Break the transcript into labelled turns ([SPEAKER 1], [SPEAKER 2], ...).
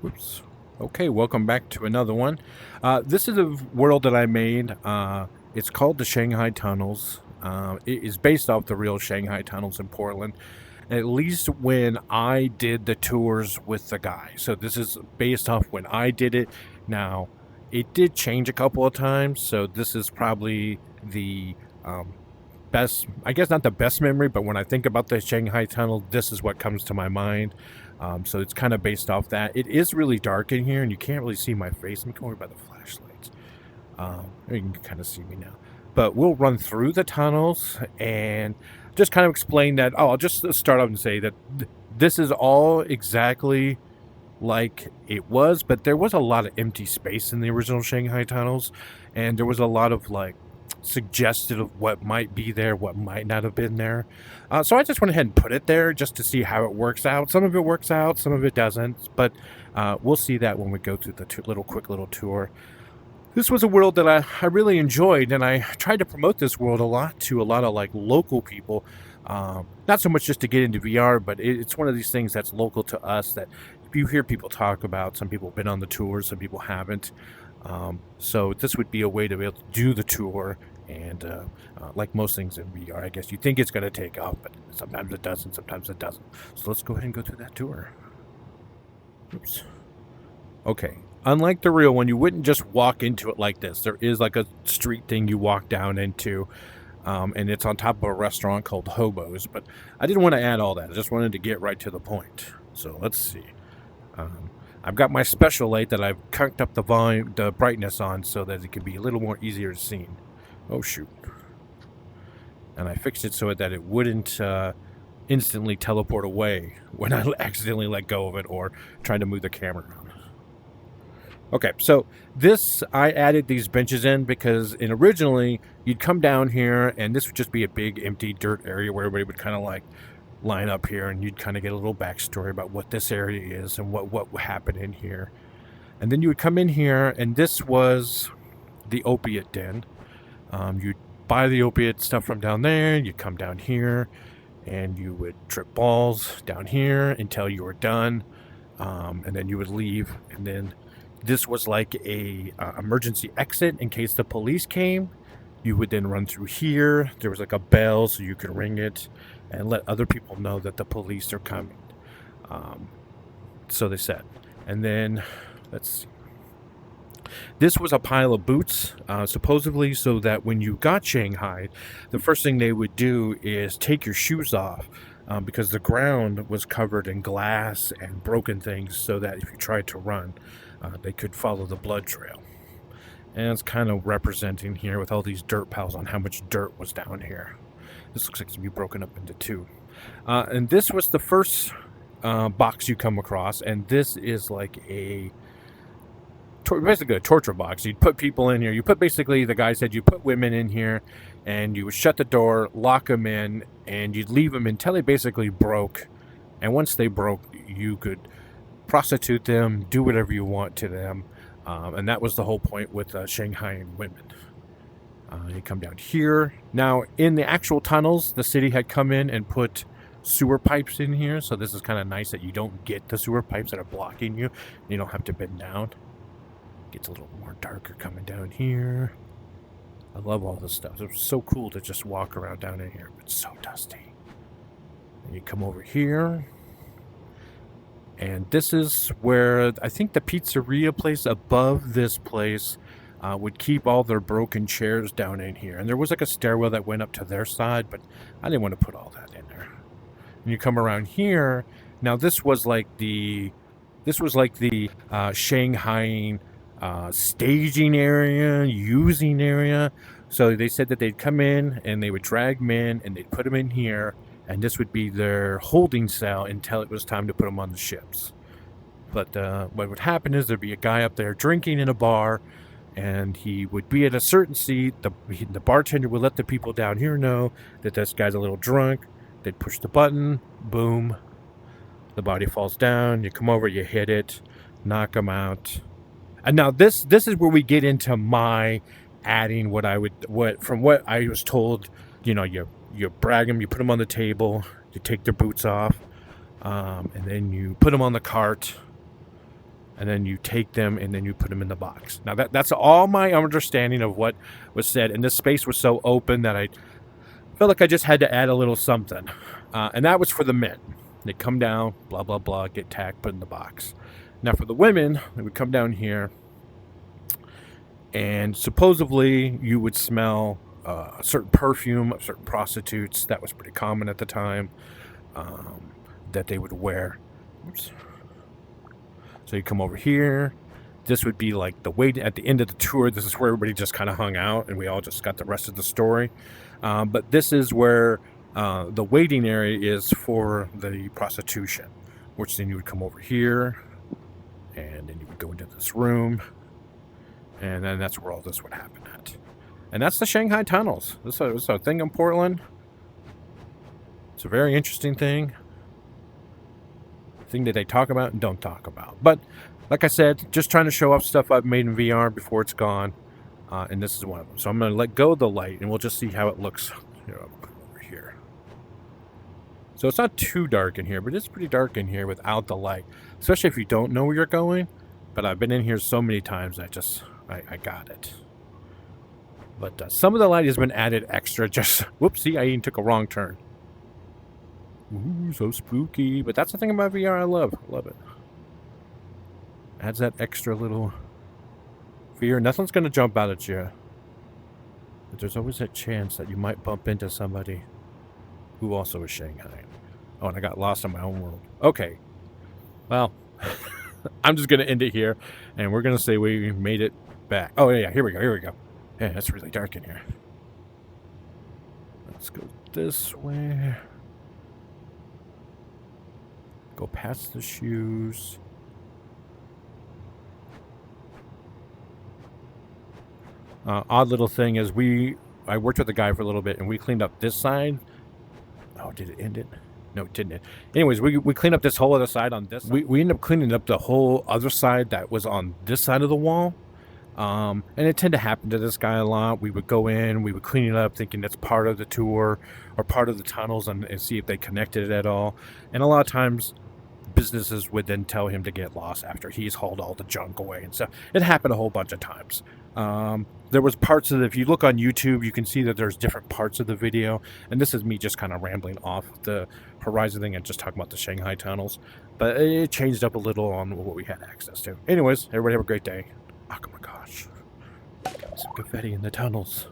[SPEAKER 1] Whoops. Okay, welcome back to another one. This is a world that I made. It's called the Shanghai Tunnels. It is based off the real Shanghai Tunnels in Portland, at least when I did the tours with the guy. So this is based off when I did it. Now, it did change a couple of times, so this is probably the best, I guess not the best memory, but when I think about the Shanghai Tunnel, this is what comes to my mind. So it's kind of based off that. It is really dark in here, and you can't really see my face. Let me come over by the flashlights. You can kind of see me now. But we'll run through the tunnels and just kind of explain that. Oh, I'll just start off and say that this is all exactly like it was, but there was a lot of empty space in the original Shanghai tunnels, and there was a lot of like suggested of what might be there, what might not have been there. So I just went ahead and put it there just to see how it works out. Some of it works out, some of it doesn't, but we'll see that when we go through the quick little tour. This was a world that I really enjoyed, and I tried to promote this world a lot to a lot of like local people. Not so much just to get into VR, but it's one of these things that's local to us that you hear people talk about. Some people have been on the tour, some people haven't. So this would be a way to be able to do the tour, and like most things in VR, I guess you think it's going to take off, but sometimes it doesn't, sometimes it doesn't. So let's go ahead and go through that tour. Oops. Okay. Unlike the real one, you wouldn't just walk into it like this. There is like a street thing you walk down into, and it's on top of a restaurant called Hobo's. But I didn't want to add all that. I just wanted to get right to the point. So let's see. I've got my special light that I've cranked up the volume, the brightness on, so that it can be a little more easier to see. Oh shoot! And I fixed it so that it wouldn't instantly teleport away when I accidentally let go of it or tried to move the camera around. Okay, so I added these benches in because originally you'd come down here and this would just be a big empty dirt area where everybody would kind of like line up here, and you'd kind of get a little backstory about what this area is and what happened in here. And then you would come in here, and this was the opiate den. You'd buy the opiate stuff from down there, you'd come down here, and you would trip balls down here until you were done, and then you would leave. And then this was like a emergency exit in case the police came. You would then run through here. There was like a bell so you could ring it and let other people know that the police are coming. So they said. And then, let's see. This was a pile of boots, supposedly so that when you got Shanghai, the first thing they would do is take your shoes off, because the ground was covered in glass and broken things, so that if you tried to run, they could follow the blood trail. And it's kind of representing here with all these dirt piles on how much dirt was down here. This looks like it's going to be broken up into two. And this was the first box you come across, and this is like basically a torture box. You'd put people in here. Basically, the guy said you put women in here, and you would shut the door, lock them in, and you'd leave them until they basically broke. And once they broke, you could prostitute them, do whatever you want to them. And that was the whole point with Shanghai and women. You come down here. Now, in the actual tunnels, the city had come in and put sewer pipes in here. So this is kind of nice that you don't get the sewer pipes that are blocking you. You don't have to bend down. Gets a little more darker coming down here. I love all this stuff. It's so cool to just walk around down in here, but it's so dusty. And you come over here. And this is where I think the pizzeria place above this place would keep all their broken chairs down in here. And there was like a stairwell that went up to their side, but I didn't want to put all that in there. And you come around here. Now this was like the Shanghai staging area, using area. So they said that they'd come in and they would drag men and they'd put them in here, and this would be their holding cell until it was time to put them on the ships. But what would happen is there'd be a guy up there drinking in a bar, and he would be at a certain seat. The bartender would let the people down here know that this guy's a little drunk. They'd push the button, boom, the body falls down. You come over, you hit it, knock him out. And now this is where we get into my adding from what I was told. You brag them, you put them on the table, you take their boots off, and then you put them on the cart, and then you take them and then you put them in the box. Now that's all my understanding of what was said, and this space was so open that I felt like I just had to add a little something, and that was for the men. They come down, blah blah blah, get tagged, put in the box. Now for the women, they would come down here, and supposedly you would smell a certain perfume of certain prostitutes. That was pretty common at the time, that they would wear. Oops. So you come over here. This would be like the wait at the end of the tour. This is where everybody just kind of hung out, and we all just got the rest of the story. But this is where the waiting area is for the prostitution, which then you would come over here, and then you would go into this room, and then that's where all this would happen at. And that's the Shanghai tunnels. This is a thing in Portland. It's a very interesting thing that they talk about and don't talk about. But like I said, just trying to show off stuff I've made in VR before it's gone, and this is one of them. So I'm going to let go of the light, and we'll just see how it looks. Over here. So it's not too dark in here, but it's pretty dark in here without the light, especially if you don't know where you're going. But I've been in here so many times, I got it. But some of the light has been added extra. Just whoopsie, I even took a wrong turn. Ooh, so spooky. But that's the thing about VR I love. I love it. Adds that extra little fear. Nothing's going to jump out at you. But there's always that chance that you might bump into somebody who also is Shanghai. Oh, and I got lost in my own world. Okay. Well, I'm just going to end it here. And we're going to say we made it back. Oh, yeah, here we go. Yeah, it's really dark in here. Let's go this way. Go past the shoes. Odd little thing is I worked with a guy for a little bit, and we cleaned up this side. Oh, did it end it? No, it didn't. Anyways, we cleaned up this whole other side on this. We ended up cleaning up the whole other side that was on this side of the wall. And it tended to happen to this guy a lot. We would go in, we would clean it up thinking that's part of the tour or part of the tunnels, and see if they connected it at all. And a lot of times businesses would then tell him to get lost after he's hauled all the junk away and stuff. It happened a whole bunch of times. There was parts of if you look on YouTube, you can see that there's different parts of the video, and this is me just kind of rambling off the Horizon thing and just talking about the Shanghai tunnels, but it changed up a little on what we had access to. Anyways, everybody have a great day. Oh my gosh, got some confetti in the tunnels.